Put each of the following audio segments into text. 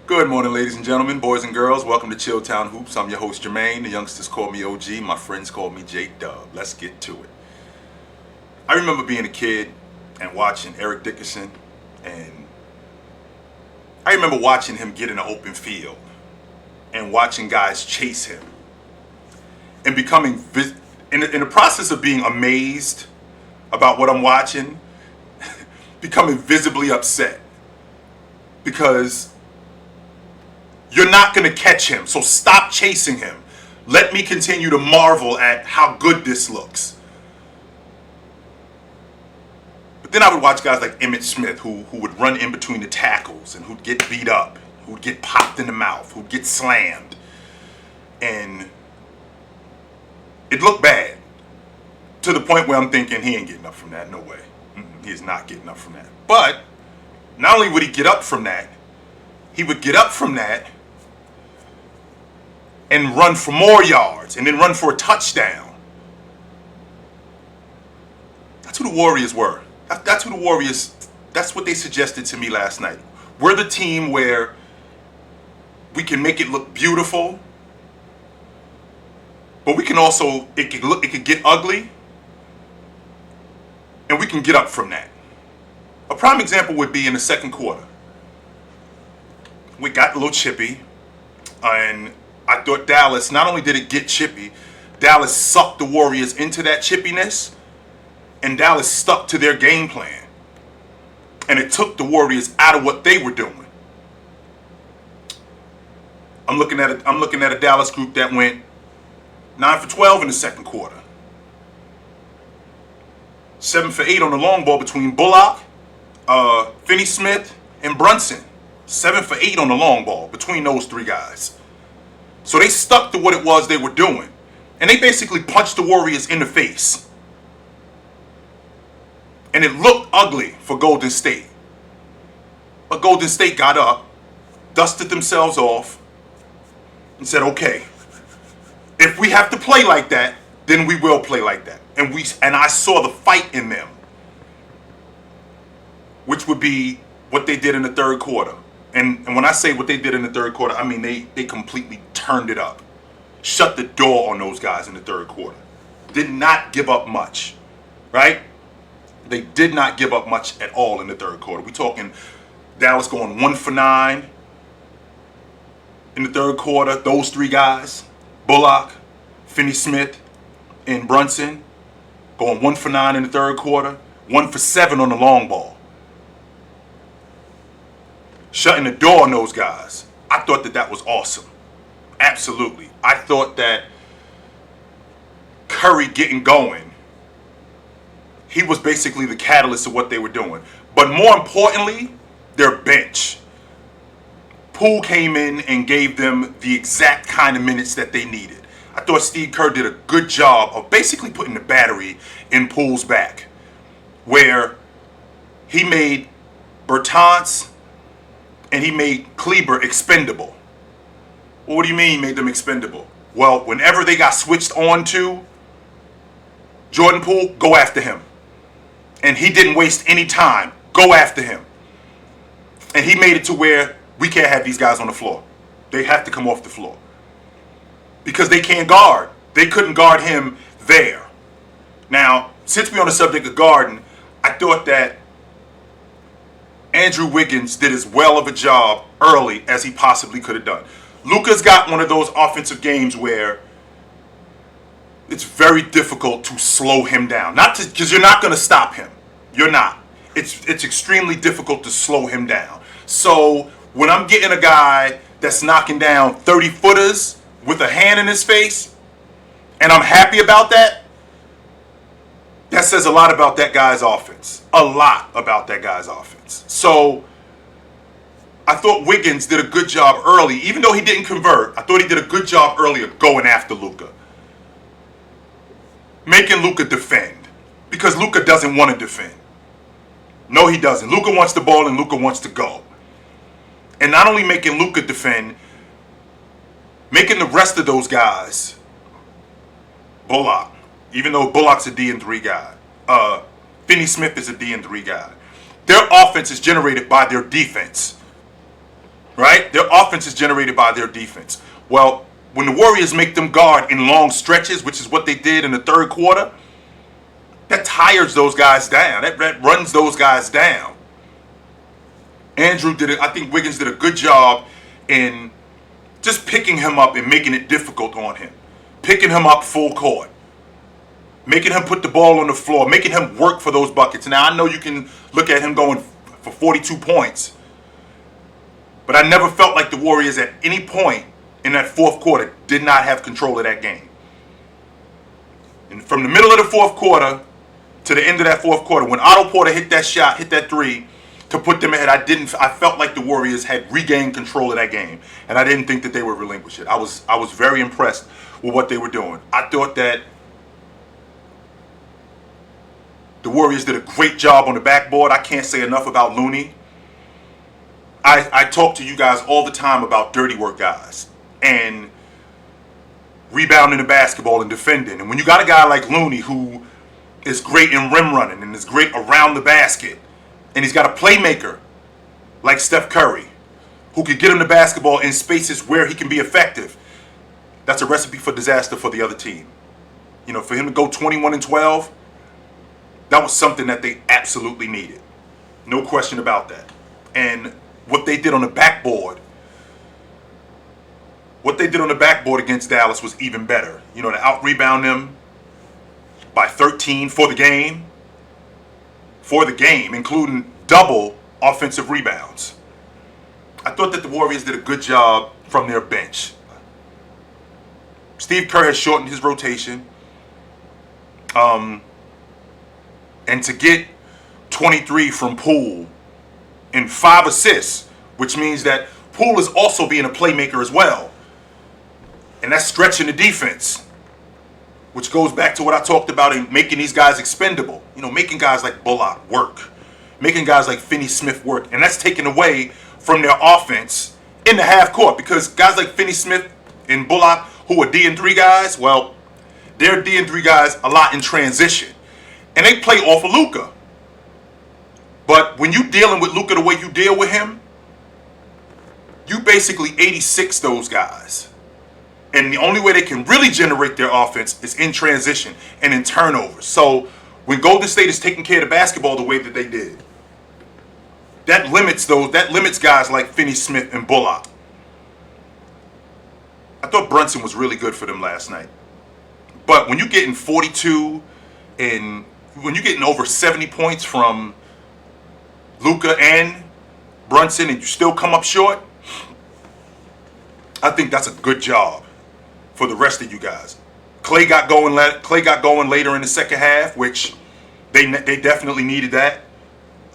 Good morning, ladies and gentlemen, boys and girls. Welcome to Chilltown Hoops. I'm your host, Jermaine. The youngsters call me OG. My friends call me J-Dub. Let's get to it. I remember being a kid and watching Eric Dickerson, and I remember watching him get in an open field and watching guys chase him and becoming, in the process of being amazed about what I'm watching, becoming visibly upset because you're not going to catch him, so stop chasing him. Let me continue to marvel at how good this looks. But then I would watch guys like Emmitt Smith who would run in between the tackles and who'd get beat up, who'd get popped in the mouth, who'd get slammed. And it looked bad to the point where I'm thinking he ain't getting up from that. No way. He is not getting up from that. But not only would he get up from that, he would get up from that and run for more yards and then run for a touchdown. That's who the Warriors were. That's who the Warriors, that's what they suggested to me last night. We're the team where we can make it look beautiful, but we can also, it could get ugly, and we can get up from that. A prime example would be in the second quarter. We got a little chippy, and I thought Dallas, not only did it get chippy, Dallas sucked the Warriors into that chippiness, and Dallas stuck to their game plan. And it took the Warriors out of what they were doing. I'm looking at a Dallas group that went 9 for 12 in the second quarter. 7 for 8 on the long ball between Bullock, Finney Smith, and Brunson. 7 for 8 on the long ball between those three guys. So they stuck to what it was they were doing. And they basically punched the Warriors in the face. And it looked ugly for Golden State. But Golden State got up, dusted themselves off, and said, okay, if we have to play like that, then we will play like that. And I saw the fight in them, which would be what they did in the third quarter. And when I say what they did in the third quarter, I mean they completely turned it up. Shut the door on those guys in the third quarter. Did not give up much, right? They did not give up much at all in the third quarter. We're talking Dallas going 1 for 9 in the third quarter. Those three guys, Bullock, Finney Smith, and Brunson, going 1 for 9 in the third quarter, 1 for 7 on the long ball. Shutting the door on those guys. I thought that was awesome. Absolutely. I thought that Curry getting going, he was basically the catalyst of what they were doing. But more importantly, their bench. Poole came in and gave them the exact kind of minutes that they needed. I thought Steve Kerr did a good job of basically putting the battery in Poole's back, where he made Bertans and he made Kleber expendable. Well, what do you mean he made them expendable? Well, whenever they got switched on to Jordan Poole, go after him. And he didn't waste any time. Go after him. And he made it to where we can't have these guys on the floor. They have to come off the floor. Because they can't guard. They couldn't guard him there. Now, since we're on the subject of guarding, I thought that Andrew Wiggins did as well of a job early as he possibly could have done. Luka's got one of those offensive games where it's very difficult to slow him down. Not because you're not going to stop him. You're not. It's extremely difficult to slow him down. So when I'm getting a guy that's knocking down 30-footers with a hand in his face, and I'm happy about that, that says a lot about that guy's offense. A lot about that guy's offense. So I thought Wiggins did a good job early. Even though he didn't convert, I thought he did a good job early of going after Luka. Making Luka defend. Because Luka doesn't want to defend. No, he doesn't. Luka wants the ball and Luka wants to go. And not only making Luka defend, making the rest of those guys, Bullock, even though Bullock's a D&3 guy, Finney Smith is a D&3 guy, their offense is generated by their defense, right? right? Their offense is generated by their defense. Well, when the Warriors make them guard in long stretches, which is what they did in the third quarter, that tires those guys down. That runs those guys down. Andrew did it. I think Wiggins did a good job in just picking him up and making it difficult on him. Picking him up full court. Making him put the ball on the floor. Making him work for those buckets. Now, I know you can look at him going for 42 points. But I never felt like the Warriors at any point in that fourth quarter did not have control of that game. And from the middle of the fourth quarter to the end of that fourth quarter, when Otto Porter hit that shot, hit that three to put them ahead, I felt like the Warriors had regained control of that game. And I didn't think that they would relinquish it. I was very impressed with what they were doing. I thought that the Warriors did a great job on the backboard. I can't say enough about Looney. I talk to you guys all the time about dirty work guys and rebounding the basketball and defending. And when you got a guy like Looney who is great in rim running and is great around the basket, and he's got a playmaker like Steph Curry who could get him the basketball in spaces where he can be effective, that's a recipe for disaster for the other team. You know, for him to go 21-12, that was something that they absolutely needed. No question about that. And what they did on the backboard against Dallas was even better. You know, to out-rebound them by 13 for the game, including double offensive rebounds. I thought that the Warriors did a good job from their bench. Steve Kerr has shortened his rotation. And to get 23 from Poole and 5 assists, which means that Poole is also being a playmaker as well. And that's stretching the defense, which goes back to what I talked about in making these guys expendable. You know, making guys like Bullock work, making guys like Finney-Smith work. And that's taken away from their offense in the half court, because guys like Finney-Smith and Bullock, who are D&3 guys, well, they're D&3 guys a lot in transition. And they play off of Luka. But when you're dealing with Luka the way you deal with him, you basically 86 those guys. And the only way they can really generate their offense is in transition and in turnovers. So when Golden State is taking care of the basketball the way that they did, that limits guys like Finney-Smith and Bullock. I thought Brunson was really good for them last night. But when you're getting 42 and when you're getting over 70 points from Luka and Brunson and you still come up short, I think that's a good job for the rest of you guys. Clay got going later in the second half, which they definitely needed that.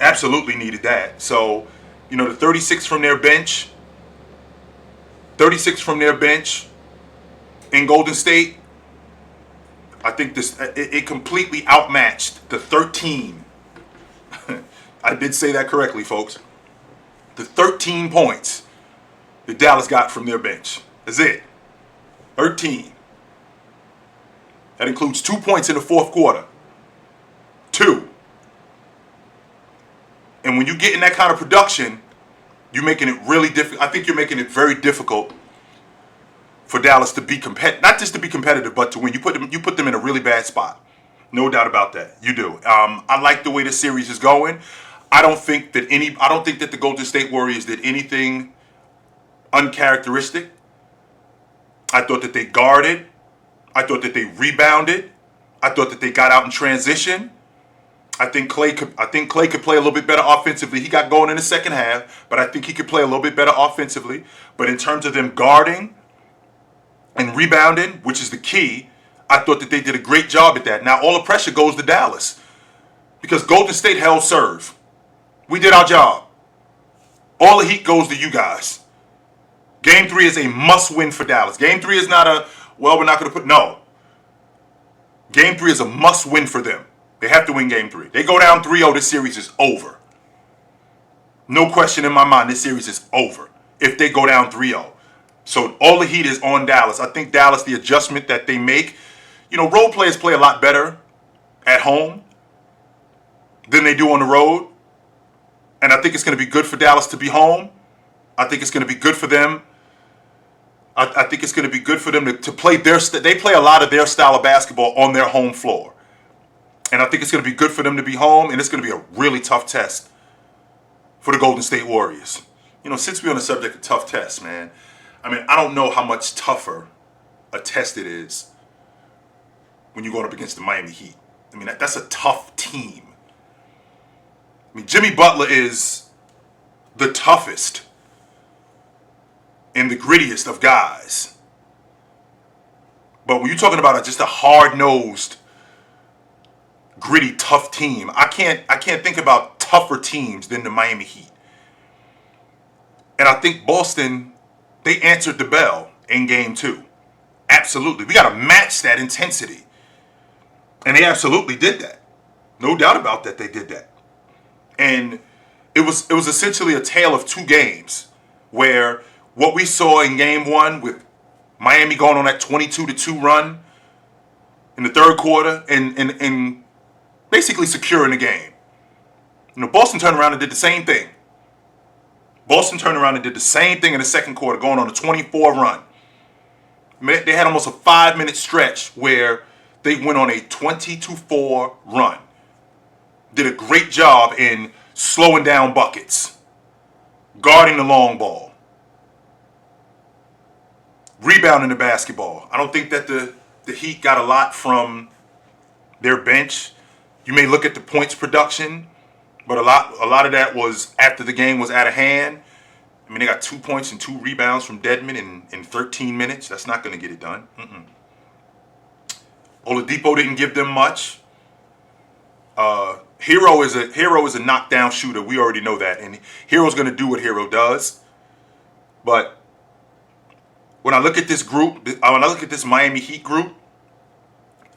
Absolutely needed that. So, you know, the 36 from their bench in Golden State, I think it completely outmatched the 13. I did say that correctly, folks. The 13 points that Dallas got from their bench. That's it. 13. That includes 2 points in the fourth quarter. 2. And when you get in that kind of production, you're making it really difficult. I think you're making it very difficult for Dallas to be not just to be competitive, but to win. You put them in a really bad spot. No doubt about that. You do. I like the way the series is going. I don't think that the Golden State Warriors did anything uncharacteristic. I thought that they guarded. I thought that they rebounded. I thought that they got out in transition. I think Clay could play a little bit better offensively. He got going in the second half, but I think he could play a little bit better offensively. But in terms of them guarding and rebounding, which is the key, I thought that they did a great job at that. Now all the pressure goes to Dallas because Golden State held serve. We did our job. All the heat goes to you guys. Game 3 is a must-win for Dallas. Game 3 is not we're not going to put... No. Game 3 is a must-win for them. They have to win Game 3. They go down 3-0, this series is over. No question in my mind, this series is over if they go down 3-0. So all the heat is on Dallas. I think Dallas, the adjustment that they make, you know, role players play a lot better at home than they do on the road. And I think it's going to be good for Dallas to be home I think it's going to be good for them. I think it's going to be good for them to play they play a lot of their style of basketball on their home floor. And I think it's going to be good for them to be home, and it's going to be a really tough test for the Golden State Warriors. Since we're on the subject of tough tests, man, I mean, I don't know how much tougher a test it is when you're going up against the Miami Heat. I mean, that's a tough team. I mean, Jimmy Butler is the toughest and the grittiest of guys. But when you're talking about just a hard-nosed, gritty, tough team, I can't think about tougher teams than the Miami Heat. And I think Boston, they answered the bell in game 2. Absolutely. We got to match that intensity. And they absolutely did that. No doubt about that, they did that. And it was essentially a tale of 2 games where what we saw in game 1 with Miami going on that 22-2 run in the third quarter and basically securing the game. Boston turned around and did the same thing. Boston turned around and did the same thing in the second quarter, going on a 24 run. They had almost a 5-minute stretch where they went on a 20-4 run. Did a great job in slowing down buckets, guarding the long ball, rebounding the basketball. I don't think that the Heat got a lot from their bench. You may look at the points production, but a lot of that was after the game was out of hand. I mean, they got 2 points and 2 rebounds from Dedmon in 13 minutes. That's not going to get it done. Oladipo didn't give them much. Hero is a knockdown shooter. We already know that, and Hero's going to do what Hero does. But when I look at this group, when I look at this Miami Heat group,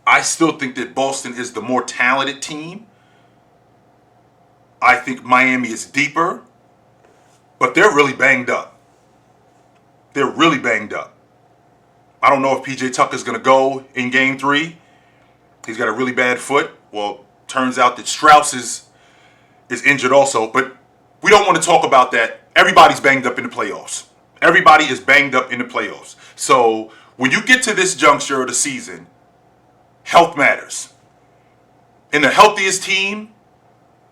I still think that Boston is the more talented team. I think Miami is deeper, but they're really banged up. They're really banged up. I don't know if PJ Tucker's going to go in game 3. He's got a really bad foot. Well, turns out that Strauss is injured also, but we don't want to talk about that. Everybody's banged up in the playoffs. Everybody is banged up in the playoffs. So when you get to this juncture of the season, health matters. And the healthiest team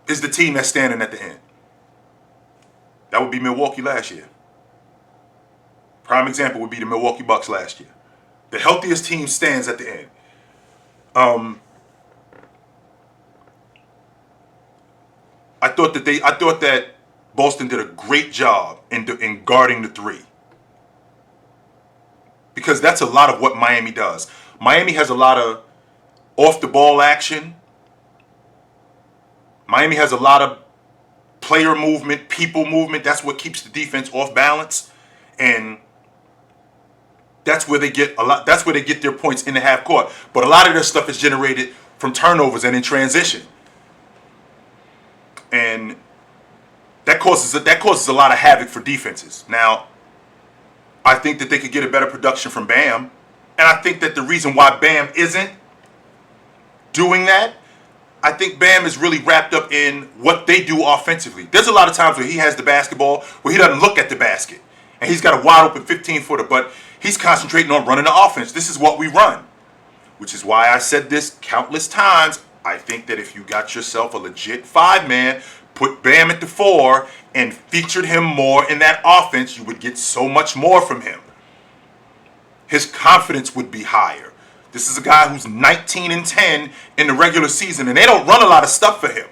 is the team that's standing at the end. That would be Milwaukee last year. Prime example would be the Milwaukee Bucks last year. The healthiest team stands at the end. I thought that Boston did a great job in guarding the 3. Because that's a lot of what Miami does. Miami has a lot of off the ball action. Miami has a lot of player movement, people movement. That's what keeps the defense off balance. And that's where they get their points in the half court. But a lot of their stuff is generated from turnovers and in transition. And that causes a lot of havoc for defenses. Now, I think that they could get a better production from Bam. And I think that the reason why Bam isn't doing that, I think Bam is really wrapped up in what they do offensively. There's a lot of times where he has the basketball where he doesn't look at the basket. And he's got a wide open 15-footer, but he's concentrating on running the offense. This is what we run. Which is why I said this countless times. I think that if you got yourself a legit 5-man, put Bam at the 4, and featured him more in that offense, you would get so much more from him. His confidence would be higher. This is a guy who's 19-10 in the regular season, and they don't run a lot of stuff for him.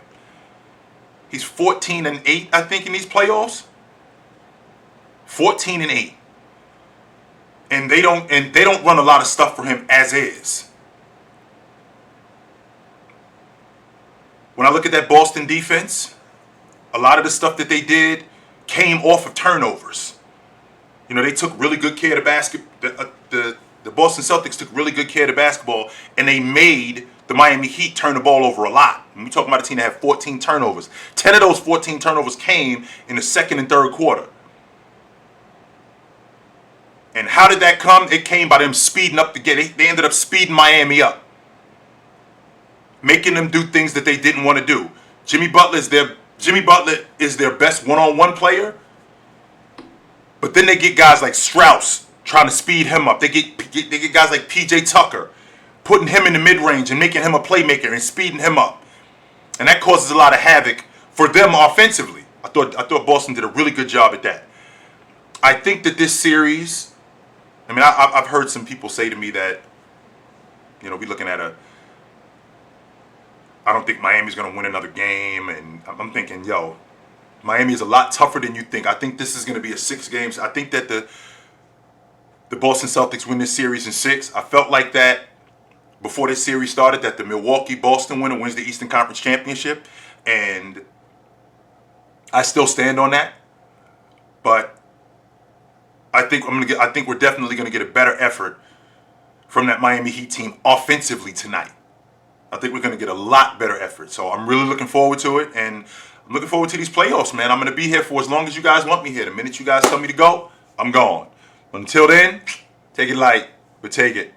He's 14-8, I think, in these playoffs. 14-8. And they don't run a lot of stuff for him as is. When I look at that Boston defense, a lot of the stuff that they did came off of turnovers. They took really good care of the basket. The Boston Celtics took really good care of the basketball, and they made the Miami Heat turn the ball over a lot. And we're talking about a team that had 14 turnovers. 10 of those 14 turnovers came in the second and third quarter. And how did that come? It came by them speeding up the game. They ended up speeding Miami up, making them do things that they didn't want to do. Jimmy Butler is their best one-on-one player. But then they get guys like Strauss trying to speed him up. They get guys like P.J. Tucker putting him in the mid-range and making him a playmaker and speeding him up. And that causes a lot of havoc for them offensively. I thought Boston did a really good job at that. I think that this series, I mean, I've heard some people say to me that, you know, we're looking at I don't think Miami's going to win another game. And I'm thinking, yo, Miami is a lot tougher than you think. I think this is going to be a 6 games. I think that the Boston Celtics win this series in 6. I felt like that before this series started, that the Milwaukee-Boston winner wins the Eastern Conference Championship. And I still stand on that. But I think we're definitely going to get a better effort from that Miami Heat team offensively tonight. I think we're going to get a lot better effort. So I'm really looking forward to it, and I'm looking forward to these playoffs, man. I'm going to be here for as long as you guys want me here. The minute you guys tell me to go, I'm gone. But until then, take it light, but take it.